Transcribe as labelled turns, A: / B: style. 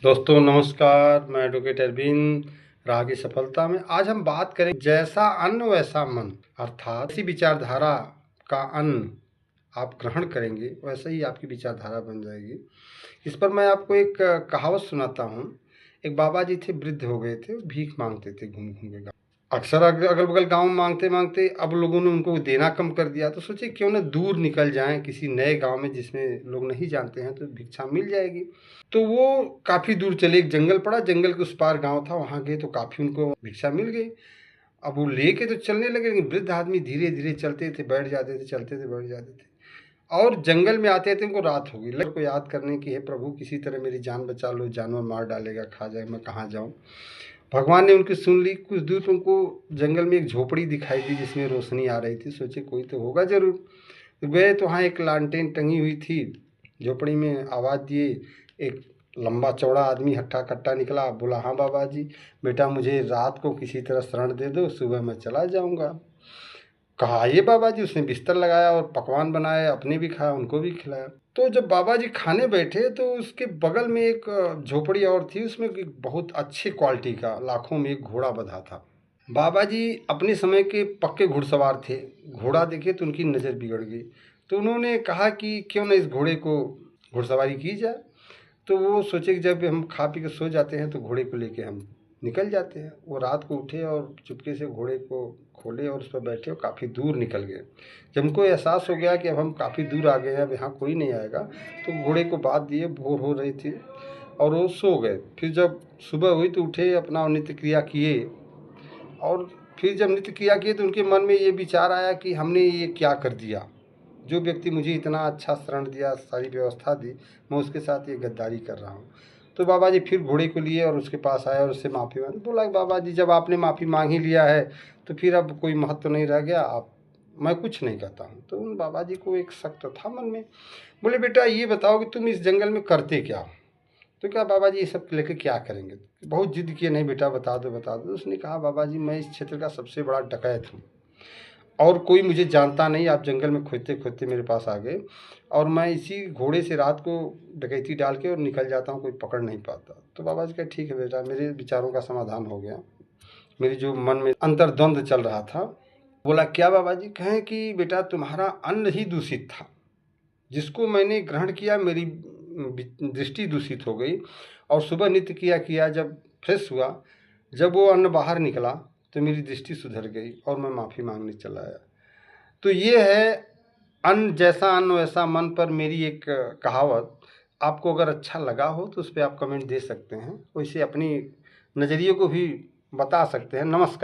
A: दोस्तों नमस्कार, मैं एडवोकेट अरविंद। राह की सफलता में आज हम बात करें जैसा अन्न वैसा मन, अर्थात ऐसी विचारधारा का अन्न आप ग्रहण करेंगे वैसे ही आपकी विचारधारा बन जाएगी। इस पर मैं आपको एक कहावत सुनाता हूँ। एक बाबा जी थे, वृद्ध हो गए थे, भीख मांगते थे घूम घूम के। अक्सर अगल बगल गांव में मांगते मांगते अब लोगों ने उनको देना कम कर दिया, तो सोचे क्यों ना दूर निकल जाएं किसी नए गांव में जिसमें लोग नहीं जानते हैं, तो भिक्षा मिल जाएगी। तो वो काफ़ी दूर चले, एक जंगल पड़ा, जंगल के उस पार गांव था, वहां गए तो काफ़ी उनको भिक्षा मिल गई। अब वो लेके तो चलने लगे, लेकिन वृद्ध आदमी धीरे धीरे चलते थे, बैठ जाते थे, चलते थे, बैठ जाते थे। और जंगल में आते थे, उनको रात हो गई। लग को याद करने की, है प्रभु किसी तरह मेरी जान बचा लो, जानवर मार डालेगा, खा जाए, मैं कहाँ जाऊँ। भगवान ने उनकी सुन ली। कुछ दूर उनको जंगल में एक झोपड़ी दिखाई दी जिसमें रोशनी आ रही थी। सोचे कोई तो होगा जरूर। तो गए तो वहाँ एक लालटेन टंगी हुई थी झोपड़ी में। आवाज़ दिए, एक लंबा चौड़ा आदमी हट्टा कट्टा निकला। बोला, हाँ बाबा जी, बेटा मुझे रात को किसी तरह शरण दे दो, सुबह मैं चला जाऊँगा। कहा, आइए बाबा जी। उसने बिस्तर लगाया और पकवान बनाए, अपने भी खाया, उनको भी खिलाया। तो जब बाबा जी खाने बैठे तो उसके बगल में एक झोपड़ी और थी, उसमें एक बहुत अच्छी क्वालिटी का लाखों में एक घोड़ा बंधा था। बाबा जी अपने समय के पक्के घुड़सवार थे। घोड़ा देखे तो उनकी नज़र बिगड़ गई। तो उन्होंने कहा कि क्यों ना इस घोड़े को घुड़सवारी की जाए। तो वो सोचे कि जब हम खा पी के सो जाते हैं तो घोड़े को लेके हम निकल जाते हैं। वो रात को उठे और चुपके से घोड़े को खोले और उस पर बैठे और काफ़ी दूर निकल गए। जब उनको एहसास हो गया कि अब हम काफ़ी दूर आ गए हैं, अब यहाँ कोई नहीं आएगा, तो घोड़े को बांध दिए। भोर हो रही थी और वो सो गए। फिर जब सुबह हुई तो उठे, अपना नित्य क्रिया किए। और फिर जब नित्य क्रिया किए तो उनके मन में ये विचार आया कि हमने ये क्या कर दिया। जो व्यक्ति मुझे इतना अच्छा शरण दिया, सारी व्यवस्था दी, मैं उसके साथ ये गद्दारी कर रहा हूँ। तो बाबा जी फिर घोड़े को लिए और उसके पास आया और उससे माफ़ी मांगी। बोला, बाबा जी जब आपने माफ़ी मांग ही लिया है तो फिर अब कोई महत्व नहीं रह गया, आप, मैं कुछ नहीं कहता हूँ। तो उन बाबा जी को एक शक तो था मन में। बोले, बेटा ये बताओ कि तुम इस जंगल में करते क्या हो। तो क्या बाबा जी ये सब लेके क्या करेंगे। बहुत जिद किए, नहीं बेटा बता दो बता दो। उसने कहा, बाबा जी मैं इस क्षेत्र का सबसे बड़ा डकैत हूँ और कोई मुझे जानता नहीं। आप जंगल में खोदते खोदते मेरे पास आ गए और मैं इसी घोड़े से रात को डकैती डाल के और निकल जाता हूँ, कोई पकड़ नहीं पाता। तो बाबा जी कहा, ठीक है बेटा, मेरे विचारों का समाधान हो गया। मेरी जो मन में अंतर्द्वंद चल रहा था। बोला, क्या बाबा जी। कहें कि बेटा तुम्हारा अन्न ही दूषित था, जिसको मैंने ग्रहण किया मेरी दृष्टि दूषित हो गई। और सुबह नित्य किया जब फ्रेश हुआ, जब वो अन्न बाहर निकला तो मेरी दृष्टि सुधर गई और मैं माफ़ी मांगने चला आया। तो ये है अन्न जैसा अन्न वैसा मन पर मेरी एक कहावत। आपको अगर अच्छा लगा हो तो उस पर आप कमेंट दे सकते हैं, वैसे अपनी नज़रिए को भी बता सकते हैं। नमस्कार।